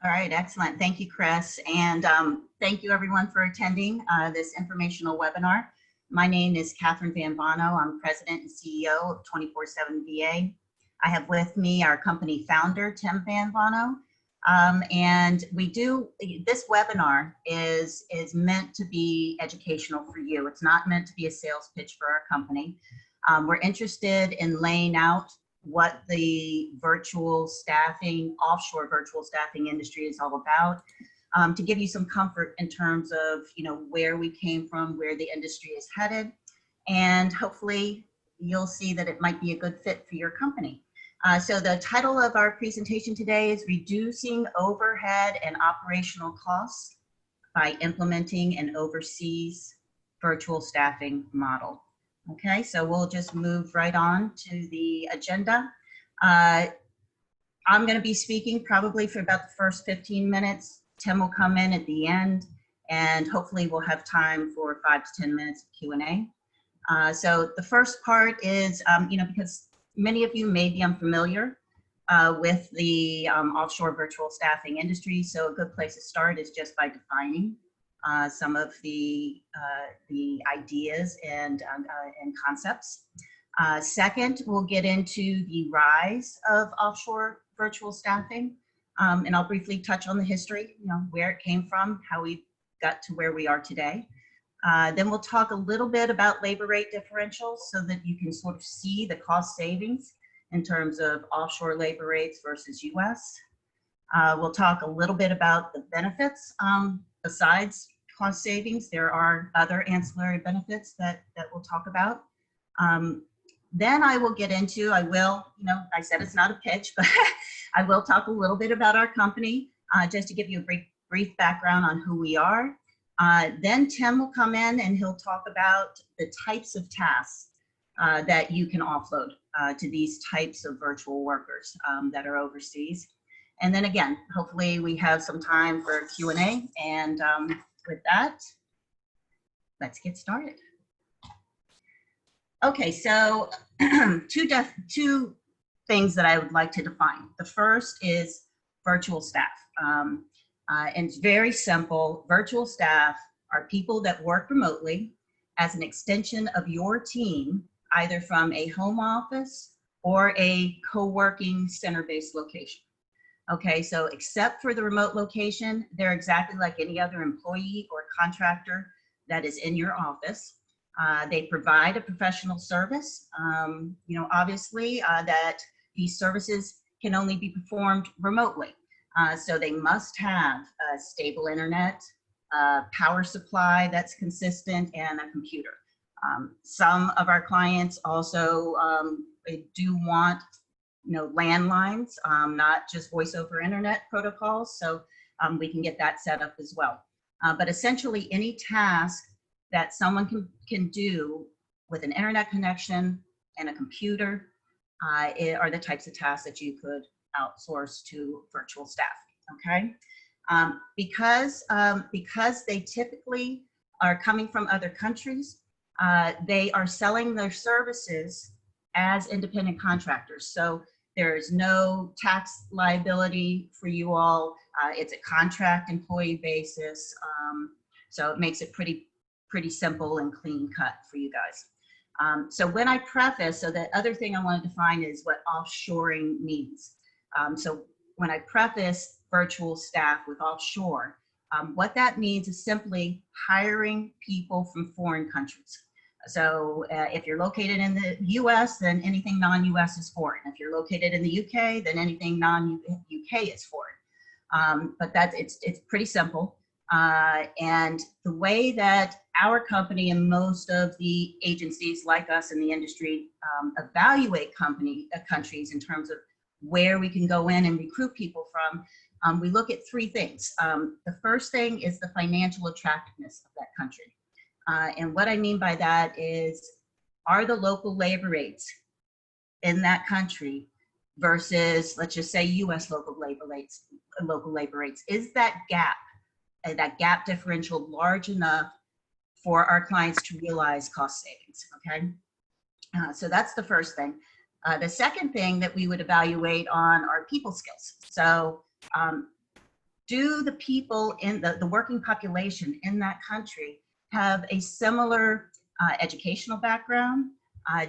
All right, excellent. Thank you, Chris. And thank you everyone for attending this informational webinar. My name is Catherine Van Bono. I'm President and CEO of 20FOUR7VA. I have with me our company founder, Tim Van Bono. And this webinar is meant to be educational for you. It's not meant to be a sales pitch for our company. We're interested in laying out what the virtual staffing, offshore virtual staffing industry is all about, to give you some comfort in terms of, where we came from, where the industry is headed, and hopefully you'll see that it might be a good fit for your company. So the title of our presentation today is Reducing Overhead and Operational Costs by Implementing an Overseas Virtual Staffing Model. Okay, so we'll just move right on to the agenda. I'm going to be speaking probably for about the first 15 minutes. Tim will come in at the end, and hopefully we'll have time for 5 to 10 minutes of Q&A. So the first part is, because many of you may be unfamiliar with the offshore virtual staffing industry, so a good place to start is just by defining some of the ideas and concepts. Second, we'll get into the rise of offshore virtual staffing, and I'll briefly touch on the history, where it came from, how we got to where we are today. Then we'll talk a little bit about labor rate differentials so that you can sort of see the cost savings in terms of offshore labor rates versus US. We'll talk a little bit about the benefits besides cost savings. There are other ancillary benefits that we'll talk about. Then I will get into, I said it's not a pitch, but I will talk a little bit about our company, just to give you a brief background on who we are. Then Tim will come in and he'll talk about the types of tasks that you can offload to these types of virtual workers that are overseas. And then again, hopefully we have some time for Q&A, and with that, let's get started. Okay, so two things that I would like to define. The first is virtual staff. And it's very simple. Virtual staff are people that work remotely as an extension of your team, either from a home office or a co-working center-based location. Okay, so except for the remote location, they're exactly like any other employee or contractor that is in your office. They provide a professional service. Obviously that these services can only be performed remotely. So they must have a stable internet, power supply that's consistent, and a computer. Some of our clients also do want landlines, not just voice over internet protocols. So we can get that set up as well. But essentially any task that someone can do with an internet connection and a computer are the types of tasks that you could outsource to virtual staff, okay? Because they typically are coming from other countries, they are selling their services as independent contractors. So there's no tax liability for you all. It's a contract employee basis. So it makes it pretty simple and clean cut for you guys. So when I preface, so the other thing I want to define is what offshoring means. So when I preface virtual staff with offshore, what that means is simply hiring people from foreign countries. So if you're located in the US, then anything non-US is foreign. If you're located in the UK, then anything non-UK is foreign. But it's pretty simple. And the way that our company and most of the agencies like us in the industry evaluate countries in terms of where we can go in and recruit people from, we look at three things. The first thing is the financial attractiveness of that country. And what I mean by that is, are the local labor rates in that country versus, let's just say, US local labor rates, is that gap differential large enough for our clients to realize cost savings, okay? So that's the first thing. The second thing that we would evaluate on are people skills. So do the people in the working population in that country have a similar educational background?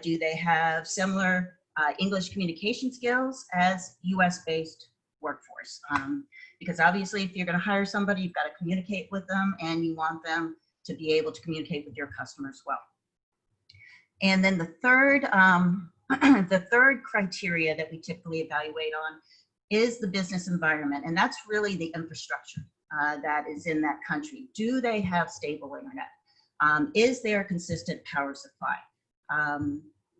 Do they have similar English communication skills as US-based workforce? Because obviously if you're going to hire somebody, you've got to communicate with them, and you want them to be able to communicate with your customers well. And then the third, the third criteria that we typically evaluate on is the business environment, and that's really the infrastructure that is in that country. Do they have stable internet? Is there a consistent power supply?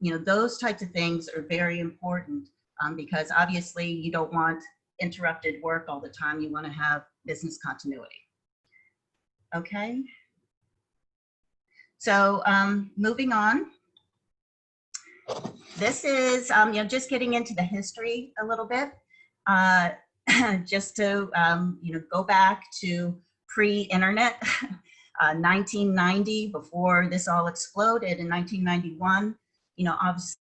You know, those types of things are very important because obviously you don't want interrupted work all the time. You want to have business continuity. Okay. So moving on. This is you know, just getting into the history a little bit. Just to you know, go back to pre-internet, 1990, before this all exploded in 1991. You know, obviously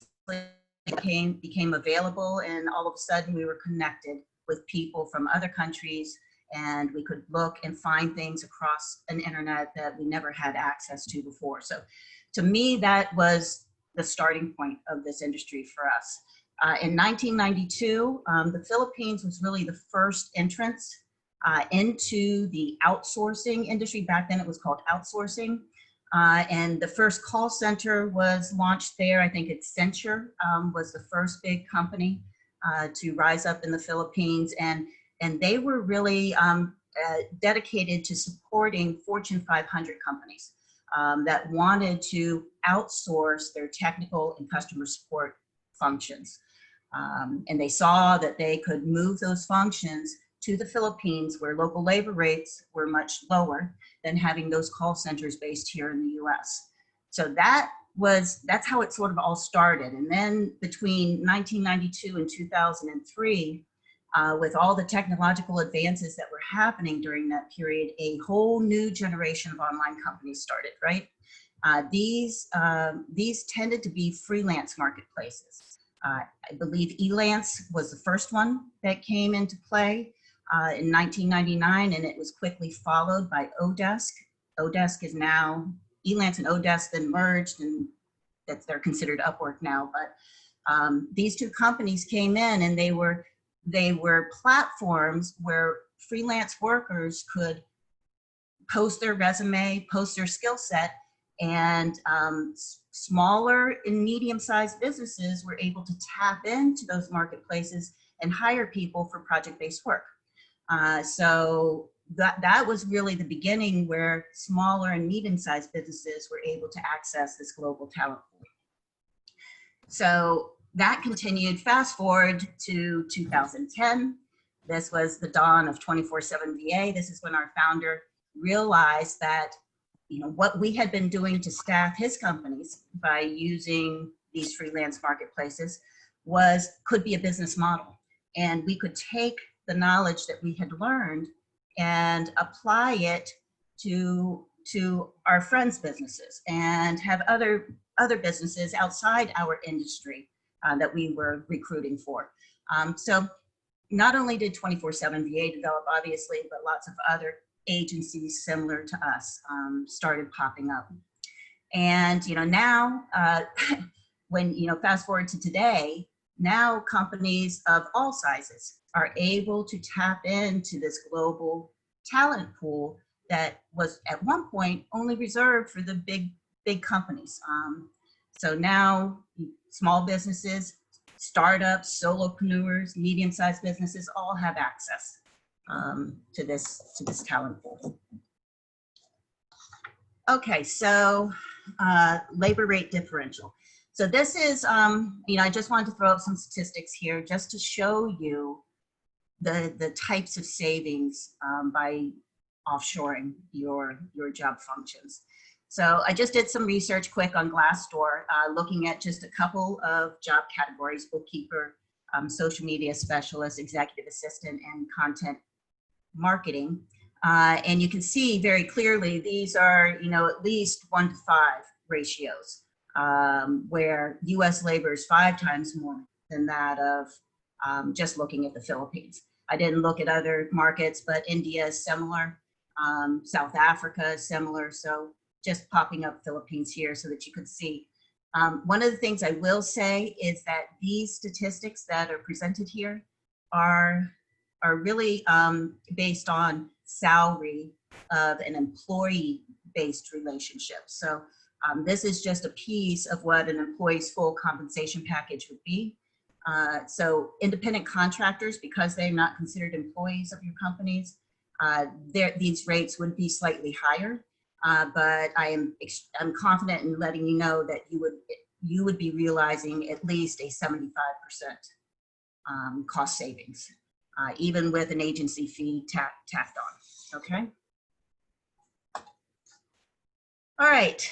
it became available, and all of a sudden we were connected with people from other countries, and we could look and find things across an internet that we never had access to before. So to me, that was the starting point of this industry for us. In 1992, the Philippines was really the first entrance into the outsourcing industry. Back then it was called outsourcing. And the first call center was launched there. I think Accenture was the first big company to rise up in the Philippines. And they were really dedicated to supporting Fortune 500 companies that wanted to outsource their technical and customer support functions. And they saw that they could move those functions to the Philippines, where local labor rates were much lower than having those call centers based here in the US. So that's how it sort of all started. And then between 1992 and 2003, with all the technological advances that were happening during that period, a whole new generation of online companies started, right? These tended to be freelance marketplaces. I believe Elance was the first one that came into play in 1999, and it was quickly followed by Odesk. Odesk is now, Elance and Odesk then merged, and they're considered Upwork now. But these two companies came in, and they were platforms where freelance workers could post their resume, post their skill set, and smaller and medium-sized businesses were able to tap into those marketplaces and hire people for project-based work. So that was really the beginning where smaller and medium-sized businesses were able to access this global talent pool. So that continued. Fast forward to 2010. This was the dawn of 20FOUR7VA. This is when our founder realized that, you know, what we had been doing to staff his companies by using these freelance marketplaces could be a business model. And we could take the knowledge that we had learned and apply it to our friends' businesses and have other businesses outside our industry that we were recruiting for. So not only did 20FOUR7VA develop, obviously, but lots of other agencies similar to us started popping up. And, you know, now, when, you know, fast forward to today, now companies of all sizes are able to tap into this global talent pool that was at one point only reserved for the big companies. So now small businesses, startups, solopreneurs, medium-sized businesses all have access to this talent pool. Okay, so labor rate differential. So this is, you know, I just wanted to throw up some statistics here just to show you the types of savings by offshoring your job functions. So I just did some research quick on Glassdoor, looking at just a couple of job categories: bookkeeper, social media specialist, executive assistant, and content marketing. And you can see very clearly these are, you know, at least 1 to 5 ratios, where US labor is 5 times more than that of just looking at the Philippines. I didn't look at other markets, but India is similar. South Africa is similar. So just popping up Philippines here so that you could see. One of the things I will say is that these statistics that are presented here are really based on salary of an employee-based relationship. So this is just a piece of what an employee's full compensation package would be. So independent contractors, because they're not considered employees of your companies, these rates would be slightly higher. But I'm confident in letting you know that you would be realizing at least a 75% cost savings, even with an agency fee tacked on. Okay. All right.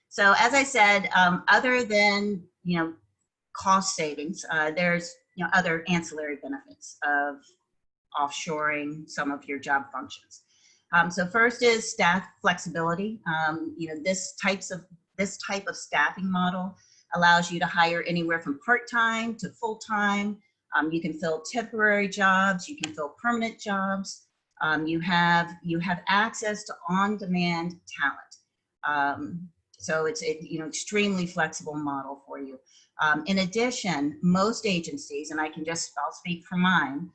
So as I said, other than cost savings, there's other ancillary benefits of offshoring some of your job functions. So first is staff flexibility. This type of staffing model allows you to hire anywhere from part-time to full-time. You can fill temporary jobs, you can fill permanent jobs. You have access to on-demand talent. So it's extremely flexible model for you. In addition, most agencies, and I'll speak for mine,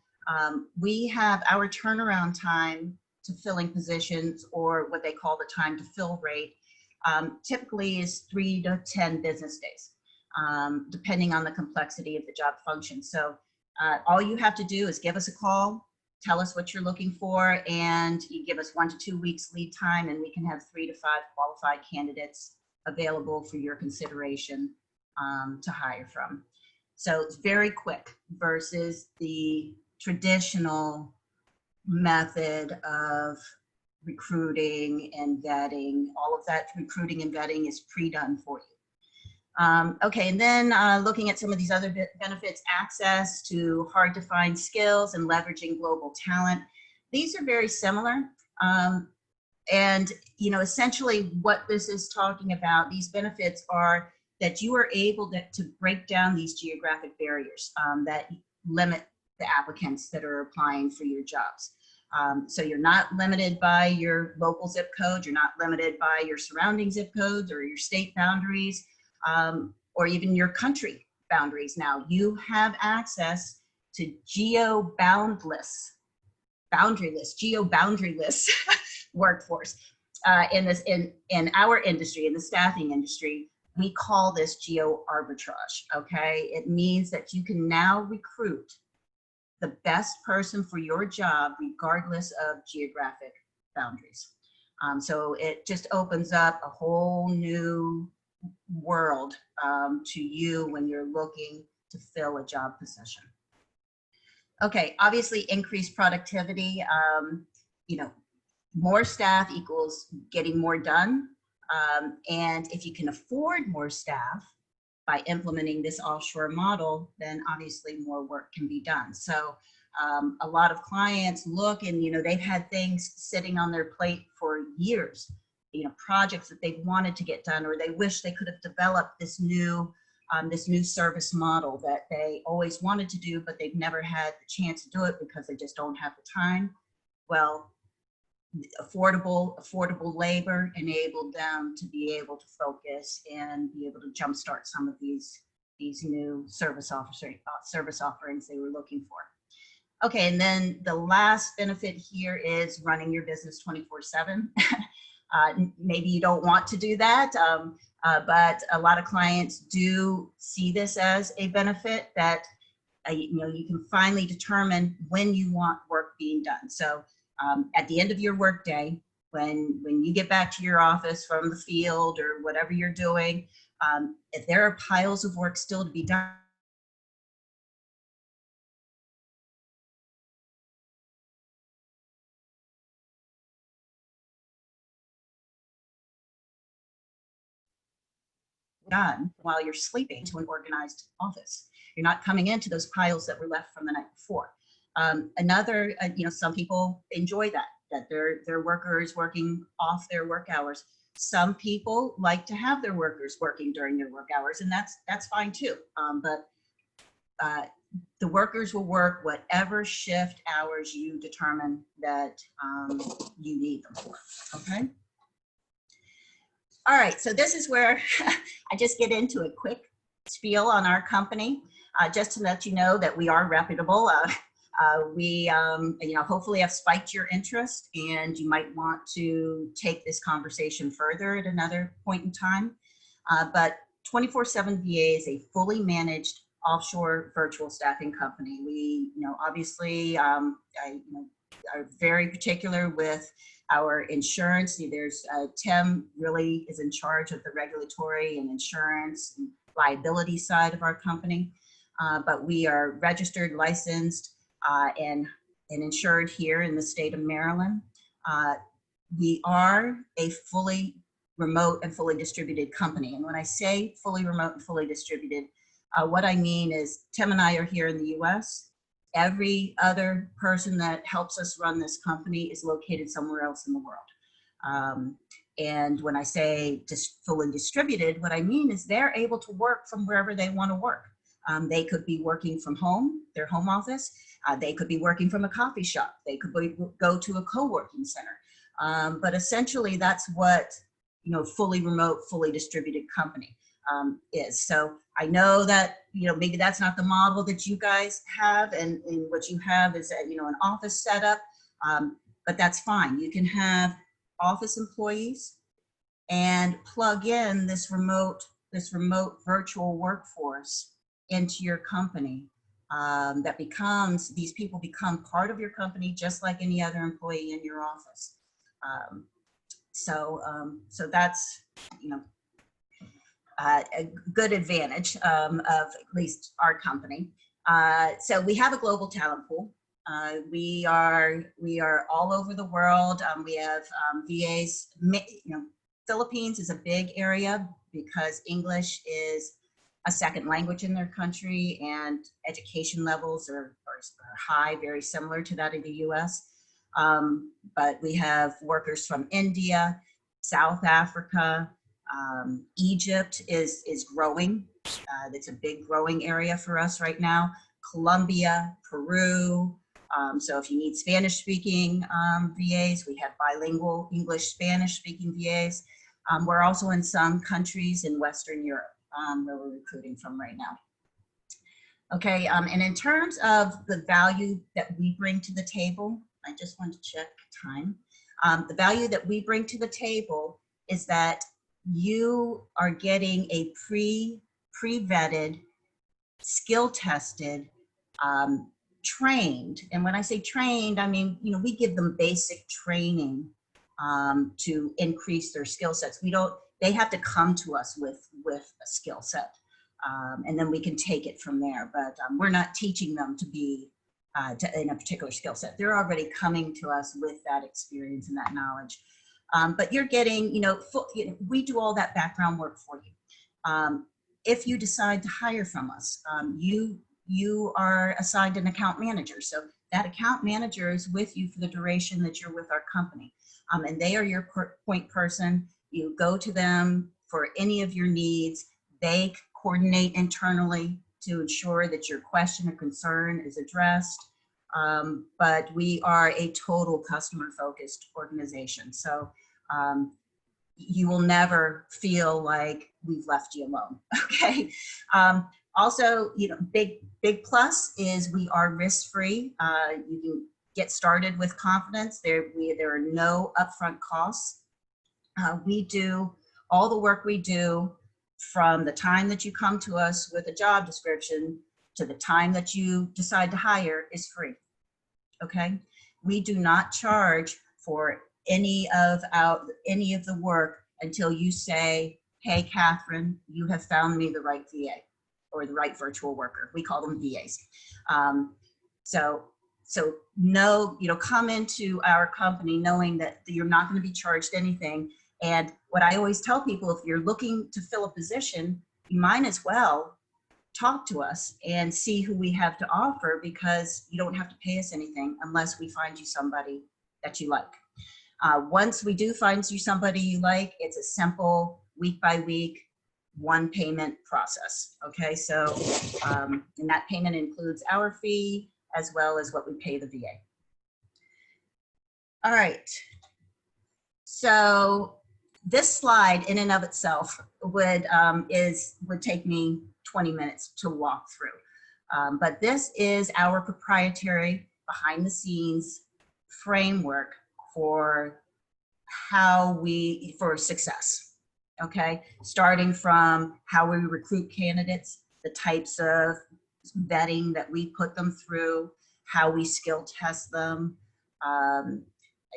we have our turnaround time to filling positions, or what they call the time to fill rate, typically is 3 to 10 business days, depending on the complexity of the job function. So all you have to do is give us a call, tell us what you're looking for, and you give us 1 to 2 weeks lead time, and we can have 3 to 5 qualified candidates available for your consideration to hire from. So it's very quick versus the traditional method of recruiting and vetting. All of that recruiting and vetting is pre-done for you. Okay, and then looking at some of these other benefits, access to hard to find skills and leveraging global talent. These are very similar. And essentially what this is talking about, these benefits are that you are able to break down these geographic barriers that limit the applicants that are applying for your jobs. So you're not limited by your local zip code, you're not limited by your surrounding zip codes or your state boundaries, or even your country boundaries. Now you have access to geo-boundryless workforce. In our industry, in the staffing industry, we call this geo arbitrage. Okay, it means that you can now recruit the best person for your job regardless of geographic boundaries. So it just opens up a whole new world to you when you're looking to fill a job position. Okay, obviously increased productivity. More staff equals getting more done. And if you can afford more staff by implementing this offshore model, then obviously more work can be done. So a lot of clients look and, they've had things sitting on their plate for years, projects that they've wanted to get done, or they wish they could have developed this new service model that they always wanted to do, but they've never had the chance to do it because they just don't have the time. Well, affordable labor enabled them to be able to focus and be able to jumpstart some of these new service offerings they were looking for. Okay, and then the last benefit here is running your business 24/7. Maybe you don't want to do that, but a lot of clients do see this as a benefit that you can finally determine when you want work being done. So at the end of your workday, when you get back to your office from the field or whatever you're doing, if there are piles of work still to be done, while you're sleeping to an organized office. You're not coming into those piles that were left from the night before. Some people enjoy that their worker is working off their work hours. Some people like to have their workers working during their work hours, and that's fine too. But the workers will work whatever shift hours you determine that you need them for, okay? All right, so this is where I just get into a quick spiel on our company, just to let you know that we are reputable. We, hopefully have spiked your interest, and you might want to take this conversation further at another point in time. But 20FOUR7VA is a fully managed offshore virtual staffing company. We, obviously, are very particular with our insurance. There's Tim really is in charge of the regulatory and insurance and liability side of our company, but we are registered, licensed, and insured here in the state of Maryland. We are a fully remote and fully distributed company. And when I say fully remote and fully distributed, what I mean is Tim and I are here in the US. Every other person that helps us run this company is located somewhere else in the world. And when I say just fully distributed, what I mean is they're able to work from wherever they want to work. They could be working from home, their home office. They could be working from a coffee shop. They could go to a co-working center. But essentially that's what, fully remote, fully distributed company is. So I know that, maybe that's not the model that you guys have, and what you have is, an office setup, but that's fine. You can have office employees and plug in this remote virtual workforce into your company. These people become part of your company just like any other employee in your office. So that's, a good advantage of at least our company. So we have a global talent pool. We are all over the world. We have VAs. Philippines is a big area because English is a second language in their country, and education levels are high, very similar to that of the US. But we have workers from India, South Africa, Egypt is growing. It's a big growing area for us right now. Colombia, Peru. So if you need Spanish speaking VAs, we have bilingual English, Spanish speaking VAs. We're also in some countries in Western Europe where we're recruiting from right now. Okay, and in terms of the value that we bring to the table, I just want to check time. The value that we bring to the table is that you are getting a pre-vetted, skill-tested, trained, and when I say trained, I mean, we give them basic training to increase their skill sets. They have to come to us with a skill set, and then we can take it from there. But we're not teaching them to be in a particular skill set. They're already coming to us with that experience and that knowledge. But you're getting, we do all that background work for you. If you decide to hire from us, you are assigned an account manager. So that account manager is with you for the duration that you're with our company. And they are your point person. You go to them for any of your needs. They coordinate internally to ensure that your question or concern is addressed. But we are a total customer-focused organization. So you will never feel like we've left you alone, okay? Also, big plus is we are risk-free. You can get started with confidence. There are no upfront costs. We do all the work we do from the time that you come to us with a job description to the time that you decide to hire is free, okay? We do not charge for any of the work until you say, hey, Catherine, you have found me the right VA or the right virtual worker. We call them VAs. So no, come into our company knowing that you're not going to be charged anything. And what I always tell people, if you're looking to fill a position, you might as well talk to us and see who we have to offer, because you don't have to pay us anything unless we find you somebody that you like. Once we do find you somebody you like, it's a simple week by week one payment process. Okay, so and that payment includes our fee as well as what we pay the VA. All right, so this slide in and of itself would take me 20 minutes to walk through. But this is our proprietary behind the scenes framework for for success. Okay, starting from how we recruit candidates, the types of vetting that we put them through, how we skill test them,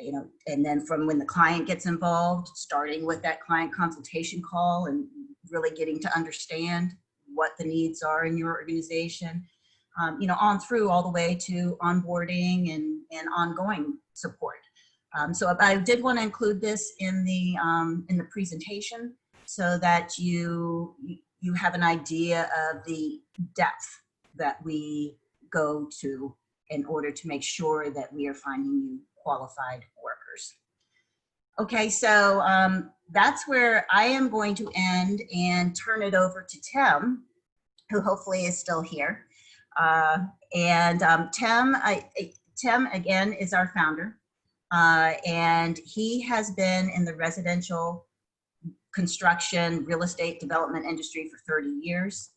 you know, and then from when the client gets involved, starting with that client consultation call and really getting to understand what the needs are in your organization, you know, on through all the way to onboarding and ongoing support. So I did want to include this in the presentation so that you have an idea of the depth that we go to in order to make sure that we are finding you qualified workers. Okay, so that's where I am going to end and turn it over to Tim, who hopefully is still here. Tim, again, is our founder. And he has been in the residential construction, real estate development industry for 30 years.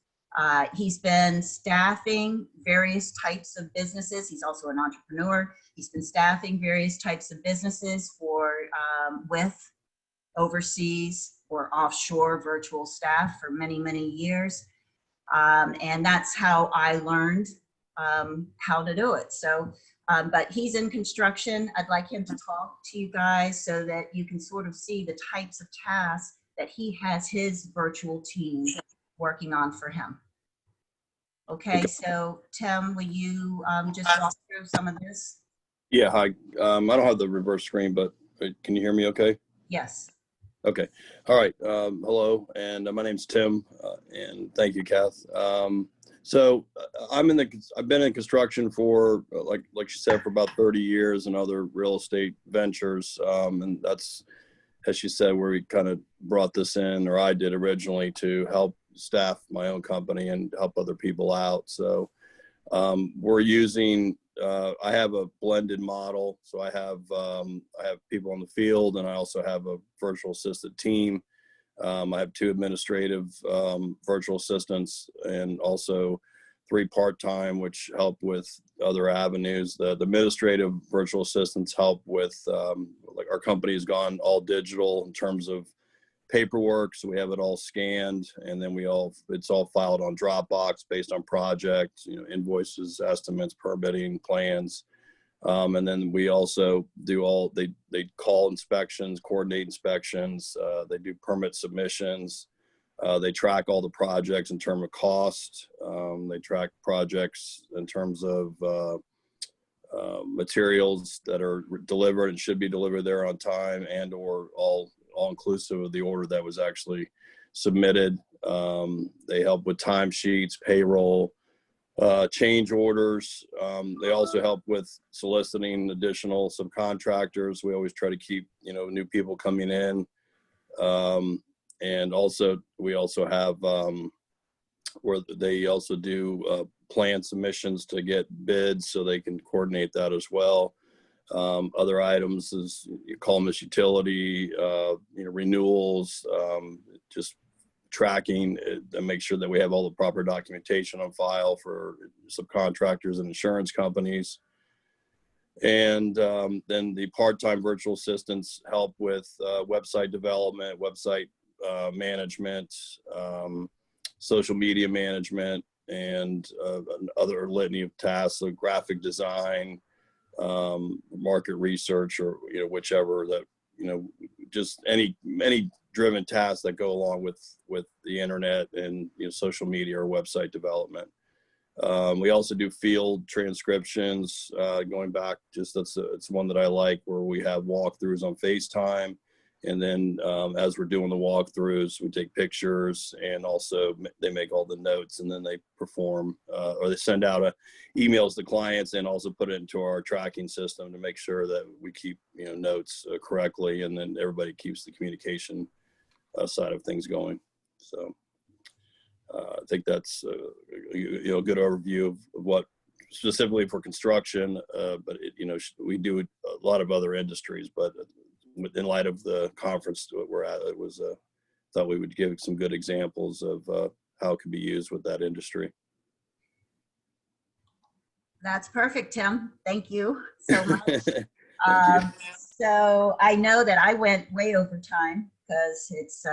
He's been staffing various types of businesses. He's also an entrepreneur. He's been staffing various types of businesses for with overseas or offshore virtual staff for many, many years. And that's how I learned how to do it. So, but he's in construction. I'd like him to talk to you guys so that you can sort of see the types of tasks that he has his virtual team working on for him. Okay, so Tim, will you just walk through some of this? Yeah, hi. I don't have the reverse screen, but can you hear me okay? Yes. Okay. All right. Hello, and my name's Tim, and thank you, Kath. So I've been in construction for, like you said, for about 30 years and other real estate ventures. And that's, as she said, where we kind of brought this in, or I did originally, to help staff my own company and help other people out. So we're using, I have a blended model. So I have people in the field, and I also have a virtual assistant team. I have 2 administrative virtual assistants, and also 3 part-time, which help with other avenues. The administrative virtual assistants help with, like, our company has gone all digital in terms of paperwork, so we have it all scanned, and then it's all filed on Dropbox based on projects, you know, invoices, estimates, permitting, plans. And then we also do they call inspections, coordinate inspections, they do permit submissions, they track all the projects in terms of cost, they track projects in terms of materials that are delivered and should be delivered there on time, and or all inclusive of the order that was actually submitted. They help with timesheets, payroll, change orders. They also help with soliciting additional subcontractors. We always try to keep, you know, new people coming in. And also, we also have where they also do plan submissions to get bids, so they can coordinate that as well. Other items is, you call them as utility, you know, renewals, just tracking and make sure that we have all the proper documentation on file for subcontractors and insurance companies. And then the part-time virtual assistants help with website development, website management, social media management, and other litany of tasks, so graphic design, market research, or, you know, whichever that, you know, just any driven tasks that go along with the internet and, you know, social media or website development. We also do field transcriptions, going back, just it's one that I like, where we have walkthroughs on FaceTime. And then as we're doing the walkthroughs, we take pictures, and also they make all the notes, and then they perform, or they send out emails to clients, and also put it into our tracking system to make sure that we keep, you know, notes correctly, and then everybody keeps the communication side of things going. So I think that's a good overview of what specifically for construction, but we do a lot of other industries. But in light of the conference that we're at, it was thought we would give some good examples of how it could be used with that industry. That's perfect, Tim. Thank you so much. Thank you. So I know that I went way over time because it's,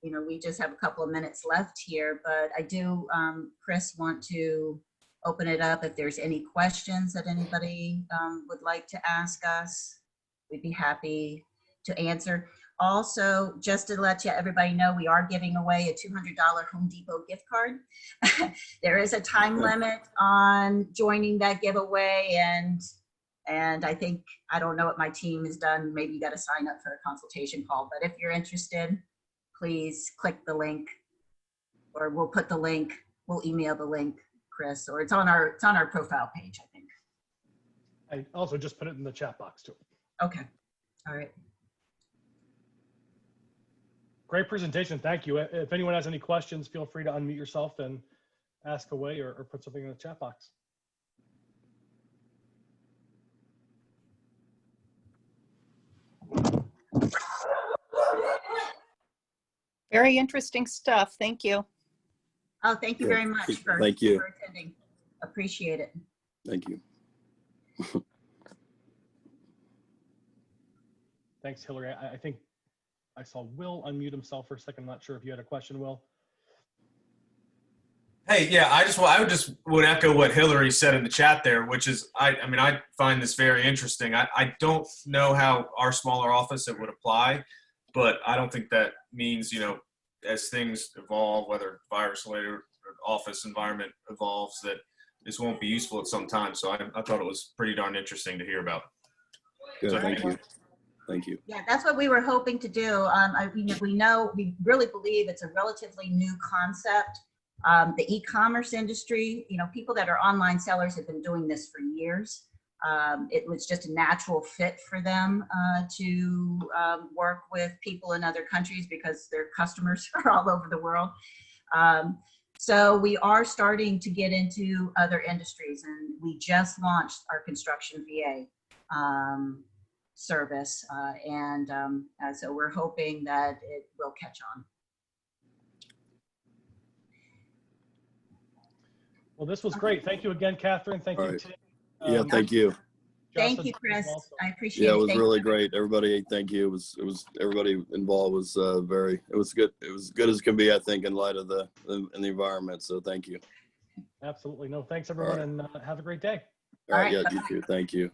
we just have a couple of minutes left here, but I do, Chris, want to open it up. If there's any questions that anybody would like to ask us, we'd be happy to answer. Also, just to let everybody know, we are giving away a $200 Home Depot gift card. There is a time limit on joining that giveaway, and I think, I don't know what my team has done. Maybe you got to sign up for a consultation call, but if you're interested, please click the link, or we'll put the link, we'll email the link, Chris, or it's on our profile page, I think. I also just put it in the chat box too. Okay, all right. Great presentation. Thank you. If anyone has any questions, feel free to unmute yourself and ask away or put something in the chat box. Very interesting stuff. Thank you. Oh, thank you very much for attending. Appreciate it. Thank you. Thanks, Hillary. I think I saw Will unmute himself for a second. I'm not sure if you had a question, Will. Hey, yeah, I just would echo what Hillary said in the chat there, which is, I find this very interesting. I don't know how our smaller office it would apply, but I don't think that means, as things evolve, whether virus-related or office environment evolves, that this won't be useful at some time. So I thought it was pretty darn interesting to hear about. Good, So thank you. Thank you. Yeah, that's what we were hoping to do. We really believe it's a relatively new concept. The e-commerce industry, people that are online sellers have been doing this for years. It was just a natural fit for them to work with people in other countries because their customers are all over the world. So we are starting to get into other industries, and we just launched our construction VA service, so we're hoping that it will catch on. Well, this was great. Thank you again, Catherine. Thank you, Tim. Yeah, thank you. Thank you, Chris. I appreciate it. Yeah, it was really great. Everybody, thank you. It was everybody involved was it was good. It was good as can be, I think, in light of the environment. So thank you. Absolutely. No, thanks everyone, and have a great day. All right, yeah, you too. Thank you.